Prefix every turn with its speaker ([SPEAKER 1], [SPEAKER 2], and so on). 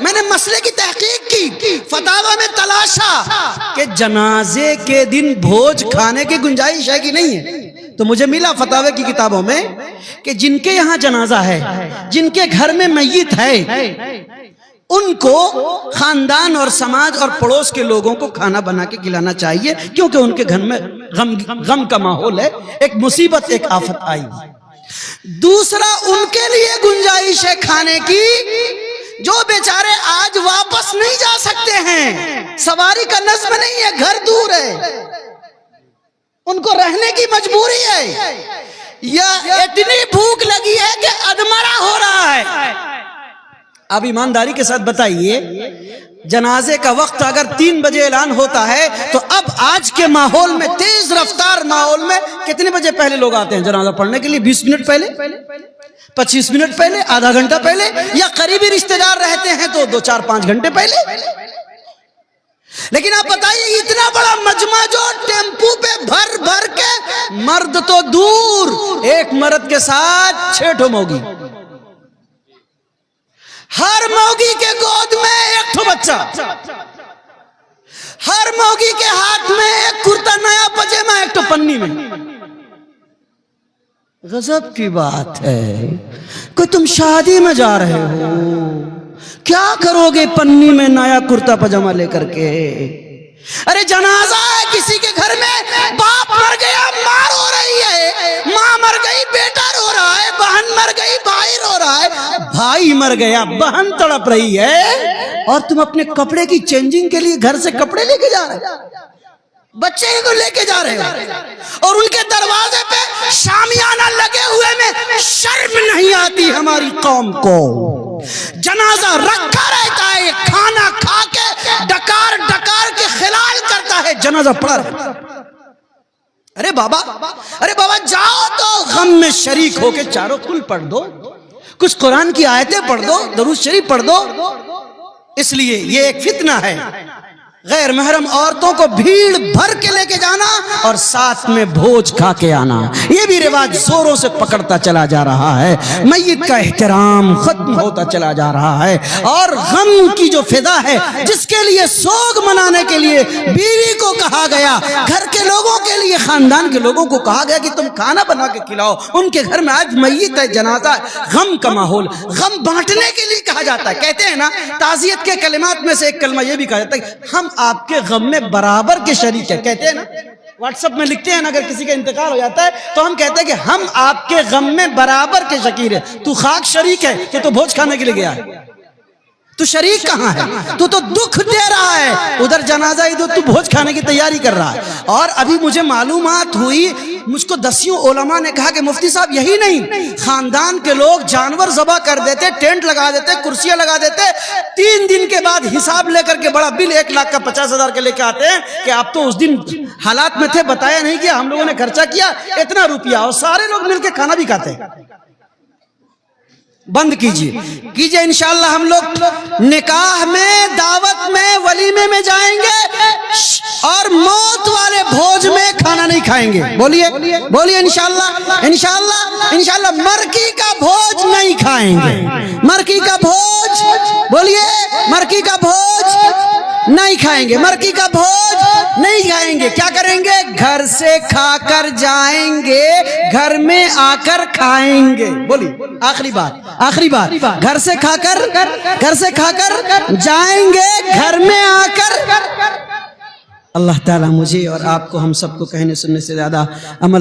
[SPEAKER 1] میں نے مسئلے کی تحقیق کی، فتاوی میں تلاشا کہ جنازے کے دن بھوج کھانے کی گنجائش ہے کہ نہیں ہے، تو مجھے ملا فتاوی کی کتابوں میں کہ جن کے یہاں جنازہ ہے، جن کے گھر میں میت ہے، ان کو خاندان اور سماج اور پڑوس کے لوگوں کو کھانا بنا کے کھلانا چاہیے، کیونکہ ان کے گھر میں غم کا ماحول ہے، ایک مصیبت، ایک آفت آئی۔ دوسرا، ان کے لیے گنجائش ہے کھانے کی جو بیچارے آج واپس نہیں جا سکتے ہیں، سواری کا نظم نہیں ہے، گھر دور ہے، ان کو رہنے کی مجبوری ہے، یا اتنی بھوک لگی ہے کہ ادمرا ہو رہا ہے۔ اب ایمانداری کے ساتھ بتائیے، جنازے کا وقت اگر 3 بجے اعلان ہوتا ہے تو اب آج کے ماحول میں، تیز رفتار ماحول میں، کتنے بجے پہلے لوگ آتے ہیں جنازہ پڑھنے کے لیے؟ 20 منٹ پہلے، 25 منٹ پہلے، آدھا گھنٹہ پہلے، یا قریبی رشتہ دار رہتے ہیں تو 2 4 5 گھنٹے پہلے۔ لیکن آپ بتائیے، اتنا بڑا مجمع جو ٹیمپو پہ بھر بھر کے، مرد تو دور، ایک مرد کے ساتھ 6 ٹھو موگی، ہر موگی کے گود میں 1 ٹھو بچہ، ہر موگی کے ہاتھ میں 1 کرتا نیا پجامہ، 1 ٹھو پنی میں۔ غضب کی بات ہے کہ تم شادی میں جا رہے ہو، کیا کرو گے پنی میں نیا کرتا پجامہ لے کر کے؟ ارے جنازہ ہے کسی کے گھر میں، باپ مر گیا، ماں رو رہی ہے، ماں مر گئی، بیٹا رو رہا ہے، بہن مر گئی، بھائی رو رہا ہے، بھائی مر گیا، بہن تڑپ رہی ہے، اور تم اپنے کپڑے کی چینجنگ کے لیے گھر سے کپڑے لے کے جا رہے ہو، بچے کو لے کے جا رہے ہو، اور ان کے دروازے پہ شامیانہ لگے ہوئے میں شرم نہیں آتی ہماری قوم کو؟ جنازہ رکھا رہتا ہے، کھانا کھا کے ڈکار ڈکار کے خلال کرتا ہے، جنازہ پڑا رہتا ہے۔ ارے بابا جاؤ تو غم میں شریک ہو کے چاروں کل پڑھ دو، کچھ قرآن کی آیتیں پڑھ دو، درود شریف پڑھ دو۔ اس لیے یہ ایک فتنہ ہے، غیر محرم عورتوں کو بھیڑ بھر کے لے کے جانا اور ساتھ میں بھوج کھا کے آنا، یہ بھی رواج زوروں سے پکڑتا چلا جا رہا ہے، میت کا احترام ختم ہوتا چلا جا رہا ہے، اور غم کی جو فضا ہے جس کے لیے سوگ منانے کے لیے بیوی کو کہا گیا، گھر کے لوگوں کے لیے، خاندان کے لوگوں کو کہا گیا کہ تم کھانا بنا کے کھلاؤ، ان کے گھر میں آج میت ہے، جنازہ ہے، غم کا ماحول، غم بانٹنے کے لیے کہا جاتا ہے۔ کہتے ہیں نا، تعزیت کے کلمات میں سے ایک کلمہ یہ بھی کہا جاتا ہے کہ ہم آپ کے غم میں برابر کے شریک ہیں۔ کہتے ہیں نا، واٹس ایپ میں لکھتے ہیں نا، اگر کسی کا انتقال ہو جاتا ہے تو ہم کہتے ہیں کہ ہم آپ کے غم میں برابر کے شریک ہیں۔ تو خاک شریک ہے کہ تو بھوج کھانے کے لیے گیا ہے؟ تو شریک کہاں ہے؟ تو دکھ دے رہا ہے، ادھر جنازہ ادھر تو بھوج کھانے کی تیاری کر رہا ہے۔ اور ابھی مجھے معلومات ہوئی، مجھ کو 10 علماء نے کہا کہ مفتی صاحب یہی نہیں، خاندان کے لوگ جانور ذبح کر دیتے، ٹینٹ لگا دیتے، کرسیاں لگا دیتے، 3 دن کے بعد حساب لے کر کے بڑا بل 1 لاکھ کا 50,000 کے لے کے آتے ہیں کہ آپ تو اس دن حالات میں تھے، بتایا نہیں کیا، ہم لوگوں نے خرچہ کیا اتنا روپیہ، اور سارے لوگ مل کے کھانا بھی کھاتے ہیں۔ بند کیجئے انشاءاللہ ہم لوگ نکاح میں، دعوت میں، ولیمے میں جائیں گے اور موت والے بھوج میں کھانا نہیں کھائیں گے۔ بولیے انشاءاللہ مرکی کا بھوج نہیں کھائیں گے، مرکی کا بھوج، بولیے مرکی کا بھوج نہیں کھائیں گے، مرکی کا بھوج نہیں کھائیں گے۔ کیا کریں گے؟ گھر سے کھا کر جائیں گے، گھر میں آ کر کھائیں گے۔ بولیے آخری بات، گھر سے کھا کر جائیں گے، گھر میں آ کر۔ اللہ تعالیٰ مجھے اور آپ کو، ہم سب کو کہنے سننے سے زیادہ عمل